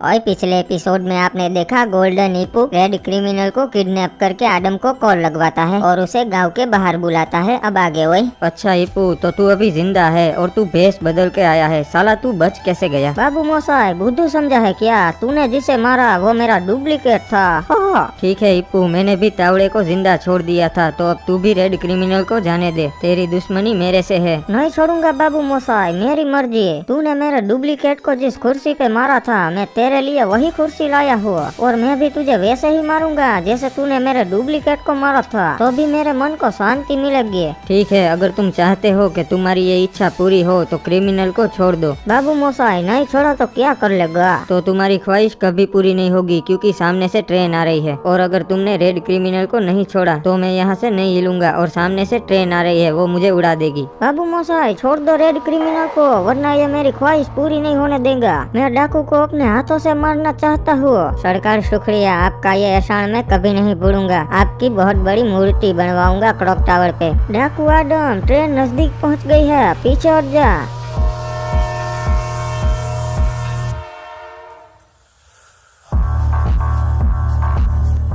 और पिछले एपिसोड में आपने देखा गोल्डन ईपू रेड क्रिमिनल को किडनैप करके आडम को कॉल लगवाता है और उसे गांव के बाहर बुलाता है। अब आगे वही। अच्छा ईपू, तो तू अभी जिंदा है और तू भेष बदल के आया है। साला तू बच कैसे गया? बाबू मोसाई बुद्धू समझा है क्या? तूने जिसे मारा वो मेरा डुप्लीकेट था। ठीक है ईपू, मैंने भी तावड़े को जिंदा छोड़ दिया था, तो अब तू भी रेड क्रिमिनल को जाने दे। तेरी दुश्मनी मेरे से है। नहीं छोड़ूंगा बाबू मोसाई, मेरी मर्जी। तूने मेरे डुप्लीकेट को जिस कुर्सी पे मारा था, मैं तेरे लिए वही कुर्सी लाया हूँ और मैं भी तुझे वैसे ही मारूंगा जैसे तूने मेरे डुप्लीकेट को मारा था, तो भी मेरे मन को शांति मिलेगी। ठीक है, अगर तुम चाहते हो कि तुम्हारी ये इच्छा पूरी हो तो क्रिमिनल को छोड़ दो। बाबू मोसाई नहीं छोड़ा तो क्या कर लेगा? तो तुम्हारी ख्वाहिश कभी पूरी नहीं होगी, क्योंकि सामने से ट्रेन आ रही है। और अगर तुमने रेड क्रिमिनल को नहीं छोड़ा तो मैं यहाँ से नहीं हिलूंगा और सामने से ट्रेन आ रही है, वो मुझे उड़ा देगी। बाबू मोसाई छोड़ दो रेड क्रिमिनल को, वरना ये मेरी ख्वाहिश पूरी नहीं होने देगा। मैं डाकू को अपने हाथों से मारना चाहता हूँ। सरकार शुक्रिया, आपका ये एहसान मैं कभी नहीं भूलूंगा। आपकी बहुत बड़ी मूर्ति बनवाऊंगा क्लॉक टावर पे। डाकू आडम, ट्रेन नजदीक पहुँच गई है, पीछे हट जा।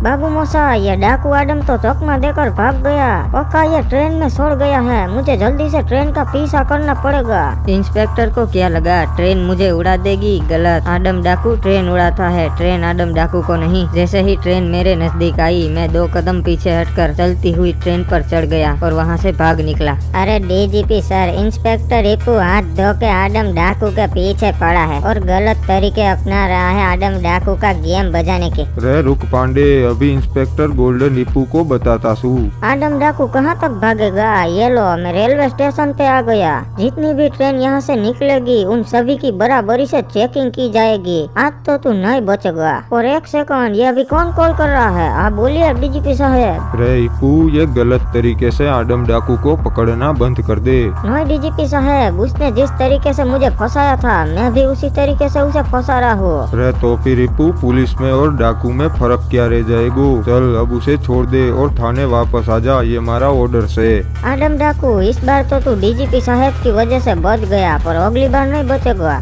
बाबू मोसाई ये डाकू आडम तो चकमा देकर भाग गया। पक्का ये ट्रेन में सड़ गया है, मुझे जल्दी से ट्रेन का पीछा करना पड़ेगा। इंस्पेक्टर को क्या लगा ट्रेन मुझे उड़ा देगी? गलत। आडम डाकू ट्रेन उड़ाता है, ट्रेन आडम डाकू को नहीं। जैसे ही ट्रेन मेरे नजदीक आई, मैं 2 कदम पीछे हटकर चलती हुई ट्रेन पर चढ़ गया और वहाँ से भाग निकला। अरे डीजीपी सर, इंस्पेक्टर ईपू हाथ धो के आडम डाकू के पीछे पड़ा है और गलत तरीके अपना रहा है आडम डाकू का गेम बजाने के। रे रुक पांडे, अभी इंस्पेक्टर गोल्डन ईपू को बताता सू। आडम डाकू कहाँ तक भागेगा? ये लो, मैं रेलवे स्टेशन पे आ गया। जितनी भी ट्रेन यहाँ से निकलेगी उन सभी की बराबरी से चेकिंग की जाएगी। आज तो तू नहीं बचेगा। और 1 सेकंड, ये अभी कौन कॉल कर रहा है? आप बोलिए डीजीपी साहब। रे ईपू, ये गलत तरीके से आडम डाकू को पकड़ना बंद कर दे। नहीं डीजीपी साहब, उसने जिस तरीके से मुझे फंसाया था, मैं भी उसी तरीके से उसे फंसा रहा हूँ। रे तो फिर ईपू, पुलिस में और डाकू में फर्क क्या रह जाएगा? चल अब उसे छोड़ दे और थाने वापस आ जा, ये हमारा ऑर्डर से। आडम डाकू, इस बार तो तू डीजीपी साहब की वजह से बच गया, पर अगली बार नहीं बचेगा।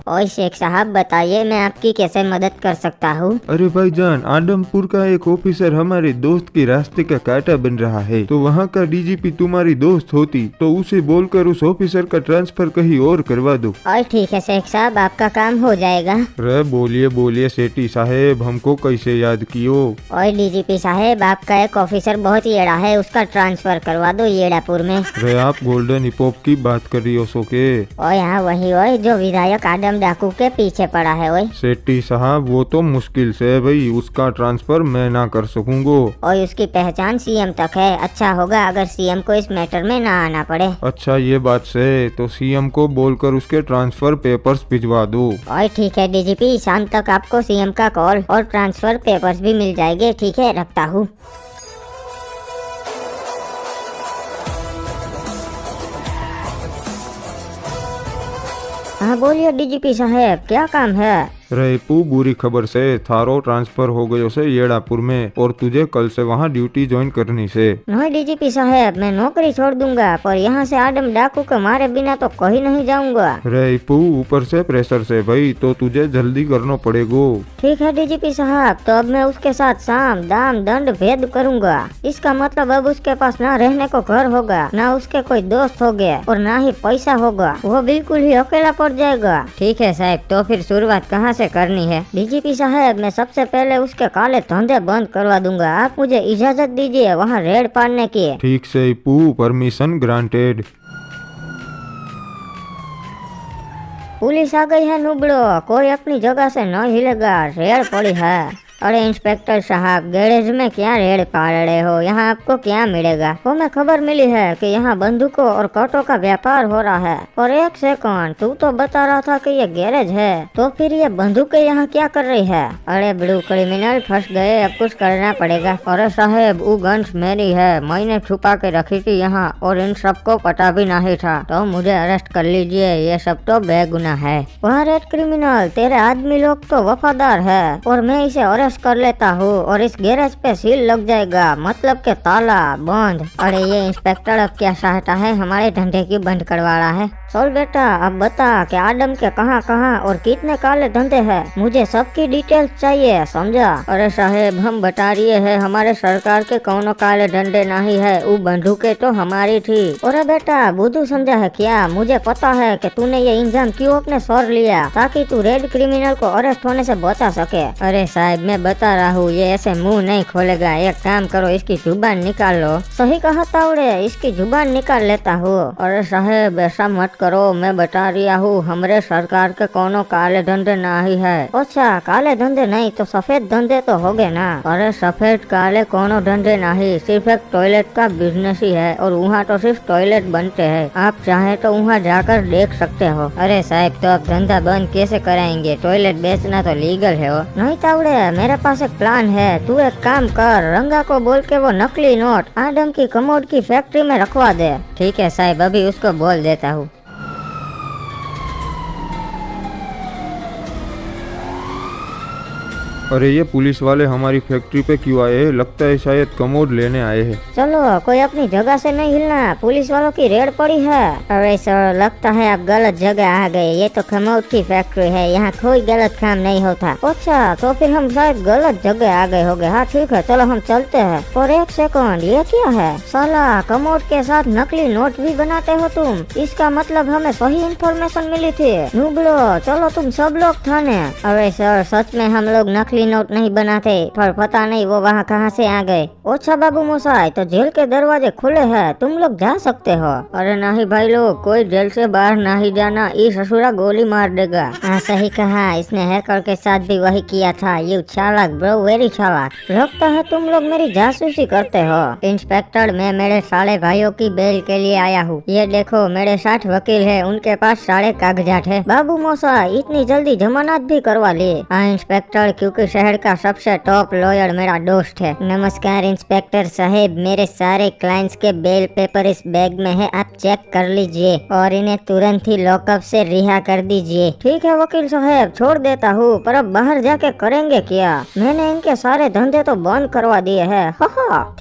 ओए शेख साहब, बताइए मैं आपकी कैसे मदद कर सकता हूँ? अरे भाईजान, आदमपुर का एक ऑफिसर हमारे दोस्त के रास्ते का कांटा बन रहा है, तो वहाँ का डीजीपी तुम्हारी दोस्त होती तो उसे बोलकर उस ऑफिसर का ट्रांसफर कहीं और करवा दो। और ठीक है शेख साहब, आपका काम हो जाएगा। रे बोलिए बोलिए सेठी साहेब, हमको कैसे याद कियो? और डीजीपी साहब, आपका एक ऑफिसर बहुत येड़ा है, उसका ट्रांसफर करवा दो येड़ापुर में। रे आप गोल्डन हिपहॉप की बात कर रही हो सोके? और यहाँ वही ओए जो विधायक आडम डाकू के पीछे पड़ा है। ओए सेठी साहब, वो तो मुश्किल से है भाई, उसका ट्रांसफर मैं ना कर सकूंगा। और उसकी पहचान सीएम तक है। अच्छा होगा अगर सीएम को इस मैटर में ना आना पड़े। अच्छा ये बात से, तो सीएम को बोलकर उसके ट्रांसफर पेपर्स भिजवा दो। और ठीक है डीजीपी, शाम तक आपको सीएम का कॉल और ट्रांसफर पेपर्स भी मिल जाएंगे। ठीक है, रखता हूँ। हाँ बोलिए डीजीपी साहब, क्या काम है? रेपू, बुरी खबर से थारो ट्रांसफर हो गयो से येड़ापुर में, और तुझे कल से वहाँ ड्यूटी ज्वाइन करनी से। नहीं डीजीपी साहब, मैं नौकरी छोड़ दूंगा, पर यहाँ से आडम डाकू के मारे बिना तो कहीं नहीं जाऊंगा। रेपू, ऊपर से प्रेशर से भाई, तो तुझे जल्दी करना पड़ेगा। ठीक है डीजीपी साहब, तो अब मैं उसके साथ साम दाम दंड भेद करूंगा। इसका मतलब अब उसके पास ना रहने को घर होगा, ना उसके कोई दोस्त होंगे और ना ही पैसा होगा। वो बिल्कुल ही अकेला पड़ जाएगा। ठीक है साहब, तो फिर शुरुआत कहाँ से करनी है? डीजीपी साहब, मैं सबसे पहले उसके काले धंधे बंद करवा दूंगा। आप मुझे इजाजत दीजिए वहाँ रेड पाड़ने की। ठीक से ईपू, परमिशन ग्रांटेड। पुलिस आ गई है नुबड़ो, कोई अपनी जगह से न हिलेगा, रेड पड़ी है। अरे इंस्पेक्टर साहब, गैरेज में क्या रेड पाड़ रहे हो? यहाँ आपको क्या मिलेगा? वो मैं खबर मिली है कि यहाँ बंदूकों और कटों का व्यापार हो रहा है। और 1 सेकंड, तू तो बता रहा था कि ये गैरेज है, तो फिर ये बंदूकें यहाँ क्या कर रही है? अरे ब्लू क्रिमिनल, फंस गए, अब कुछ करना पड़ेगा। अरे साहब, वो गन्स मेरी है, मैंने छुपा के रखी थी यहाँ, और इन सबको पता भी नहीं था, तो मुझे अरेस्ट कर लीजिए, ये सब तो बेगुनाह है। वह रेड क्रिमिनल, तेरे आदमी लोग तो वफादार है और मैं इसे अरेस्ट कर लेता हूँ और इस गैरेज पे सील लग जाएगा, मतलब के ताला बंद। अरे ये इंस्पेक्टर अब क्या चाहता है? हमारे धंधे की बंद करवा रहा है। चल बेटा अब बता कि आदम के कहाँ कहाँ और कितने काले धंधे हैं, मुझे सबकी डिटेल्स चाहिए, समझा। अरे साहेब हम बता रही है हमारे सरकार के कौनो काले धंधे नहीं है, वो बंदूकें तो हमारी थी। अरे बेटा बुद्धू समझा है क्या, मुझे पता है कि तूने ये इंजाम क्यों अपने सर लिया, ताकि तू रेड क्रिमिनल को अरेस्ट होने से बचा सके। अरे साहब मैं बता रहा हूँ ये ऐसे मुंह नहीं खोलेगा, एक काम करो इसकी जुबान निकाल लो। सही कहा तावड़े, इसकी जुबान निकाल लेता हूँ। अरे साहेब ऐसा मत करो, मैं बता रहा हूँ हमारे सरकार के कोनो काले धंधे नहीं है। अच्छा काले धंधे नहीं तो सफेद धंधे तो हो गए ना। अरे सफेद काले कोनो धंधे नहीं, सिर्फ एक टॉयलेट का बिजनेस ही है और वहाँ तो सिर्फ टॉयलेट बनते हैं, आप चाहे तो वहाँ जाकर देख सकते हो। अरे साहब तो अब धंधा बंद कैसे कराएंगे, टॉयलेट बेचना तो लीगल है वो। नहीं तावड़े मेरे पास एक प्लान है, तू एक काम कर, रंगा को बोल के वो नकली नोट आदम की कमोड की फैक्ट्री में रखवा दे। ठीक है साहब अभी उसको बोल देता हूँ। अरे ये पुलिस वाले हमारी फैक्ट्री पे क्यों आए हैं? लगता है शायद कमोड लेने आए हैं। चलो कोई अपनी जगह से नहीं हिलना, पुलिस वालों की रेड पड़ी है। अरे सर लगता है आप गलत जगह आ गए, ये तो कमोड की फैक्ट्री है, यहाँ कोई गलत काम नहीं होता। अच्छा तो फिर हम शायद गलत जगह आ गए होंगे। हाँ ठीक है चलो हम चलते हैं। और एक सेकंड ये क्या है, साला कमोड के साथ नकली नोट भी बनाते हो तुम, इसका मतलब हमें सही इंफॉर्मेशन मिली थी। नुबलो चलो तुम सब लोग थाने। अरे सर सच में हम लोग नकली नोट नहीं बनाते, पर पता नहीं वो वहाँ कहाँ से आ गए। अच्छा बाबू मोसाई तो जेल के दरवाजे खुले हैं, तुम लोग जा सकते हो। अरे नहीं भाई लोग, कोई जेल से बाहर नहीं जाना, ये ससुरा गोली मार देगा। हाँ सही कहा, इसने हैकर के साथ भी वही किया था। यू चालाक ब्रो, वेरी चालाक। लगता है तुम लोग मेरी जासूसी करते हो। इंस्पेक्टर मैं मेरे सारे भाइयों की बेल के लिए आया हूँ, ये देखो मेरे 60 वकील है, उनके पास सारे कागजात है। बाबू मोसाई इतनी जल्दी जमानत भी करवा ली। हाँ इंस्पेक्टर, क्योंकि शहर का सबसे टॉप लॉयर मेरा दोस्त है। नमस्कार इंस्पेक्टर साहब, मेरे सारे क्लाइंट्स के बेल पेपर इस बैग में है, आप चेक कर लीजिए और इन्हें तुरंत ही लॉकअप से रिहा कर दीजिए। ठीक है वकील साहब छोड़ देता हूँ, पर अब बाहर जाके करेंगे क्या, मैंने इनके सारे धंधे तो बंद करवा दिए है।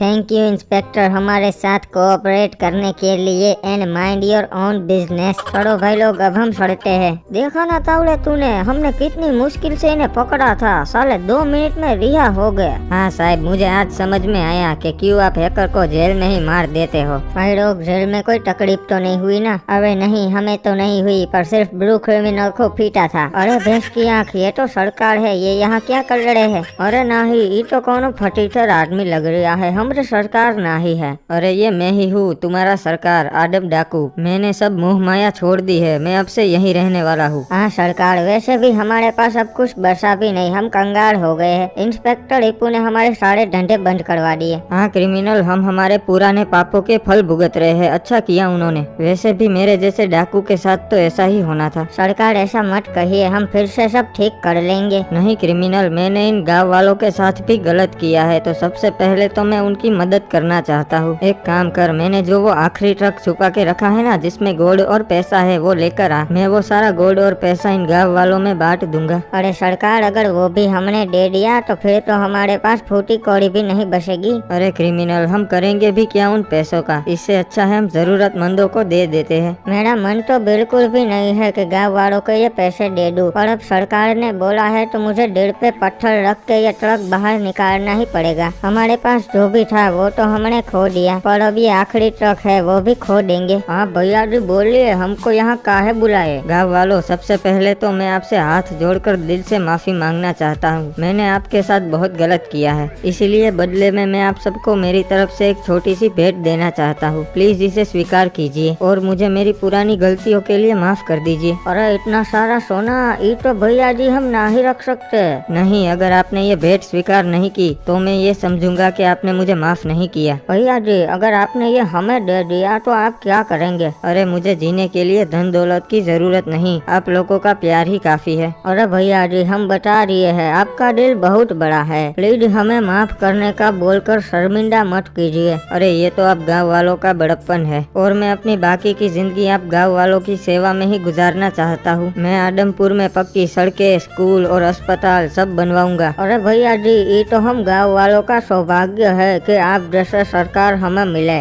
थैंक यू इंस्पेक्टर हमारे साथ कोऑपरेट करने के लिए, and mind your own business. चलो भाई लोग अब हम चढ़ते हैं। देखा ना तावड़े तूने, हमने कितनी मुश्किल से इन्हें पकड़ा था, साले 2 मिनट में रिहा हो गए। हाँ साहब मुझे आज समझ में आया कि क्यों आप हैकर को जेल में ही मार देते हो। भाई लोग जेल में कोई तकलीफ तो नहीं हुई ना? अरे नहीं हमें तो नहीं हुई, पर सिर्फ ब्लू क्रिमिनल को पीटा था। अरे भैंस की आँख, ये तो सरकार है, ये यहाँ क्या कर रहे हैं? अरे नहीं ये तो कौन फटीचर आदमी लग रहा है, हमारे सरकार नहीं है। अरे ये मैं ही हूँ तुम्हारा सरकार आदम डाकू, मैंने सब मोह माया छोड़ दी है, मैं अब से यहीं रहने वाला हूँ। हाँ सरकार, वैसे भी हमारे पास अब कुछ बचा भी नहीं, हम कंगाल हो गए हैं। इंस्पेक्टर इप्पू ने हमारे सारे धंधे बंद करवा दिए। हाँ क्रिमिनल, हम हमारे पुराने पापों के फल भुगत रहे हैं, अच्छा किया उन्होंने। वैसे भी मेरे जैसे डाकू के साथ तो ऐसा ही होना था। सरकार ऐसा मत कहिए, हम फिर से सब ठीक कर लेंगे। नहीं क्रिमिनल, मैंने इन गांव वालों के साथ भी गलत किया है, तो सबसे पहले तो मैं उनकी मदद करना चाहता हूँ। एक काम कर, मैंने जो वो आखिरी ट्रक छुपा के रखा है ना जिसमें गोल्ड और पैसा है, वो लेकर आ, मैं वो सारा गोल्ड और पैसा इन गाँव वालों में बांट दूंगा। अरे सरकार अगर वो भी हमने दे दिया तो फिर तो हमारे पास फूटी कौड़ी भी नहीं बचेगी। अरे क्रिमिनल, हम करेंगे भी क्या उन पैसों का, इससे अच्छा है हम जरूरतमंदों को दे देते हैं। मेरा मन तो बिल्कुल भी नहीं है कि गांव वालों को ये पैसे दे दूं, पर अब सरकार ने बोला है तो मुझे दिल पे पत्थर रख के ये ट्रक बाहर निकालना ही पड़ेगा। हमारे पास जो भी था वो तो हमने खो दिया, पर अब ये आखिरी ट्रक है वो भी खो देंगे। हाँ भैया जी बोलिए, हमको यहाँ काहे बुलाए? गाँव वालों, सबसे पहले तो मैं आपसे हाथ जोड़कर दिल से माफी मांगना चाहता हूँ, मैंने आपके साथ बहुत गलत किया है, इसीलिए बदले में मैं आप सबको मेरी तरफ से एक छोटी सी भेंट देना चाहता हूँ, प्लीज इसे स्वीकार कीजिए और मुझे मेरी पुरानी गलतियों के लिए माफ कर दीजिए। अरे इतना सारा सोना ये तो भैया जी हम ना ही रख सकते। नहीं, अगर आपने ये भेंट स्वीकार नहीं की तो मैं ये समझूंगा कि आपने मुझे माफ नहीं किया। भैया जी अगर आपने ये हमें दे दिया तो आप क्या करेंगे? अरे मुझे जीने के लिए धन दौलत की जरूरत नहीं, आप लोगों का प्यार ही काफी है। अरे भैया जी हम बता रहे हैं, आपका दिल बहुत बड़ा है, प्लीज हमें माफ करने का बोलकर शर्मिंदा मत कीजिए। अरे ये तो आप गांव वालों का बड़प्पन है, और मैं अपनी बाकी की जिंदगी आप गांव वालों की सेवा में ही गुजारना चाहता हूँ। मैं आदमपुर में पक्की सड़कें, स्कूल और अस्पताल सब बनवाऊंगा। अरे भैया जी ये तो हम गांव वालों का सौभाग्य है कि आप जैसे सरकार हमें मिले।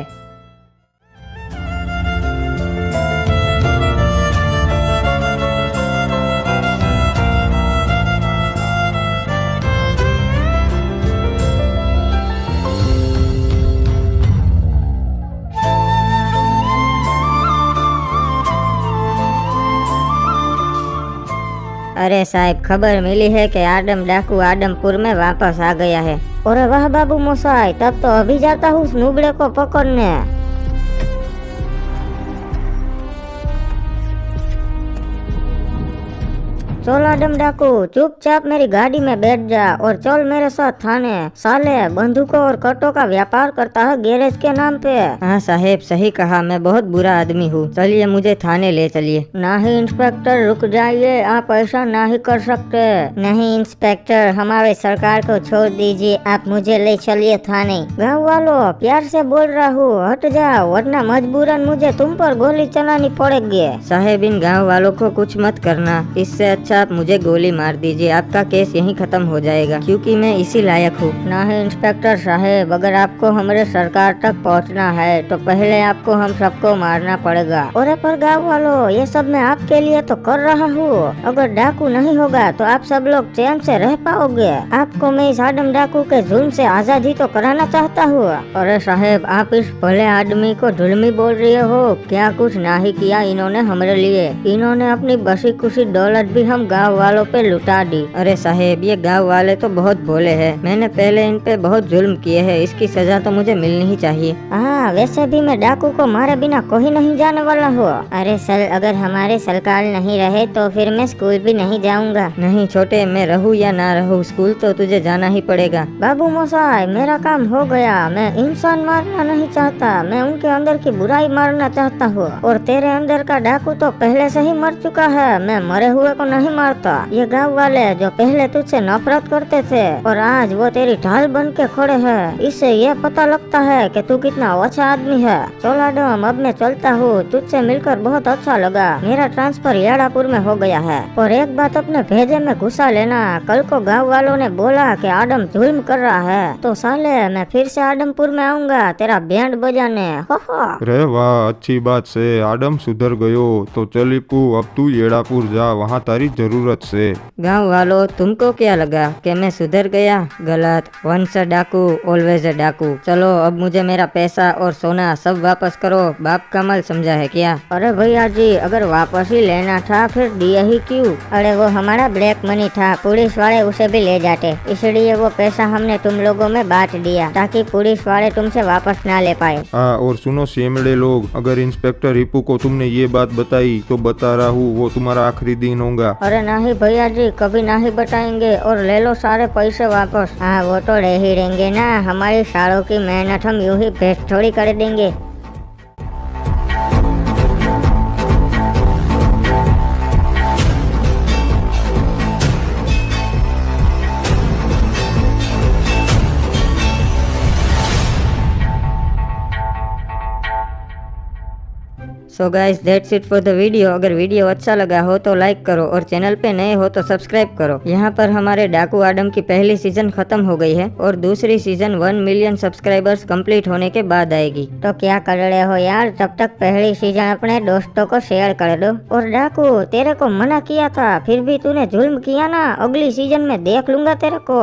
अरे साहब, खबर मिली है कि आडम डाकू आडमपुर में वापस आ गया है। अरे वाह बाबू मोसाई, तब तो अभी जाता हूँ उस नुबड़े को पकड़ने। चल आडम डाकू, चुपचाप मेरी गाड़ी में बैठ जा और चल मेरे साथ थाने। साले बंदूकों और कट्टों का व्यापार करता है गैरेज के नाम पे। हाँ साहेब, सही कहा, मैं बहुत बुरा आदमी हूँ। चलिए मुझे थाने ले चलिए। नहीं इंस्पेक्टर, रुक जाइए, आप ऐसा नहीं कर सकते। नहीं इंस्पेक्टर, हमारे सरकार को छोड़ दीजिए, आप मुझे ले चलिए थाने। गाँव वालों, प्यार से बोल रहा हूँ, हट जाओ वरना मजबूरन मुझे तुम पर गोली चलानी पड़ेगी। साहेब, इन गाँव वालों को कुछ मत करना, इससे अच्छा आप मुझे गोली मार दीजिए, आपका केस यहीं खत्म हो जाएगा, क्योंकि मैं इसी लायक हूँ। नहीं इंस्पेक्टर साहेब, अगर आपको हमारे सरकार तक पहुँचना है तो पहले आपको हम सबको मारना पड़ेगा। अरे पर गाँव वालों, ये सब मैं आपके लिए तो कर रहा हूँ। अगर डाकू नहीं होगा तो आप सब लोग चैन से रह पाओगे। आपको मैं इस आदम डाकू के जुल्म से आजादी तो कराना चाहता हूँ। अरे साहेब, आप इस भले आदमी को जुल्मी बोल रहे हो, क्या कुछ नहीं किया इन्होंने हमारे लिए। इन्होंने अपनी बसी खुशी दौलत भी हम गांव वालों पे लुटा दी। अरे साहेब, ये गांव वाले तो बहुत भोले हैं, मैंने पहले इन पे बहुत जुल्म किए हैं, इसकी सजा तो मुझे मिलनी ही चाहिए। हाँ, वैसे भी मैं डाकू को मारे बिना कोई नहीं जाने वाला हूँ। अरे सर, अगर हमारे सरकार नहीं रहे तो फिर मैं स्कूल भी नहीं जाऊंगा। नहीं छोटे, मैं रहूँ या ना रहूँ, स्कूल तो तुझे जाना ही पड़ेगा। बाबू मोसाई, मेरा काम हो गया। मैं इंसान मारना नहीं चाहता, मैं उनके अंदर की बुराई मारना चाहता हूँ। और तेरे अंदर का डाकू तो पहले से ही मर चुका है, मैं मरे हुए को नहीं मारता। ये गांव वाले जो पहले तुझसे नफरत करते थे और आज वो तेरी ढाल बन के खड़े हैं, इससे ये पता लगता है कि तू कितना अच्छा आदमी है। चल आडम, अब मैं चलता हूँ, तुझसे मिलकर बहुत अच्छा लगा। मेरा ट्रांसफर याड़ापुर में हो गया है। और एक बात अपने भेजे में घुसा लेना, कल को गाँव वालों ने बोला कि आडम जुल्म कर रहा है तो साले मैं फिर से आडमपुर में आऊंगा तेरा बैंड बजाने। रे वाह, अच्छी बात से आडम सुधर गयो। तो चलीपू, अब तू येड़ापुर जा, वहाँ तारी जरूरत से। गांव वालों, तुमको क्या लगा कि मैं सुधर गया? गलत। वंस अ डाकू ऑलवेज अ डाकू। चलो अब मुझे मेरा पैसा और सोना सब वापस करो, बाप का माल समझा है क्या? अरे भैया जी, अगर वापस ही लेना था फिर दिया ही क्यों? अरे वो हमारा ब्लैक मनी था, पुलिस वाले उसे भी ले जाते, इसलिए वो पैसा हमने तुम लोगों में बांट दिया ताकि पुलिस वाले तुमसे वापस ना ले पाए। हाँ, और सुनो शेमड़े लोग, अगर इंस्पेक्टर हिप्पू को तुमने ये बात बताई तो बता रहा हूँ वो तुम्हारा आखिरी दिन होगा। अरे नहीं भैया जी, कभी नहीं बताएंगे, और ले लो सारे पैसे वापस। हाँ, वो तो ले ही देंगे ना, हमारी सालों की मेहनत हम यूं ही वेस्ट थोड़ी कर देंगे। So guys, that's it for the video. अगर वीडियो अच्छा लगा हो तो लाइक करो और चैनल पे नए हो तो सब्सक्राइब करो। यहाँ पर हमारे डाकू आडम की पहली सीजन खत्म हो गई है और दूसरी सीजन 1 मिलियन सब्सक्राइबर्स कंप्लीट होने के बाद आएगी। तो क्या कर रहे हो यार, तब तक पहली सीजन अपने दोस्तों को शेयर कर दो। और डाकू, तेरे को मना किया था फिर भी तूने जुल्म किया ना, अगली सीजन में देख लूंगा तेरे को।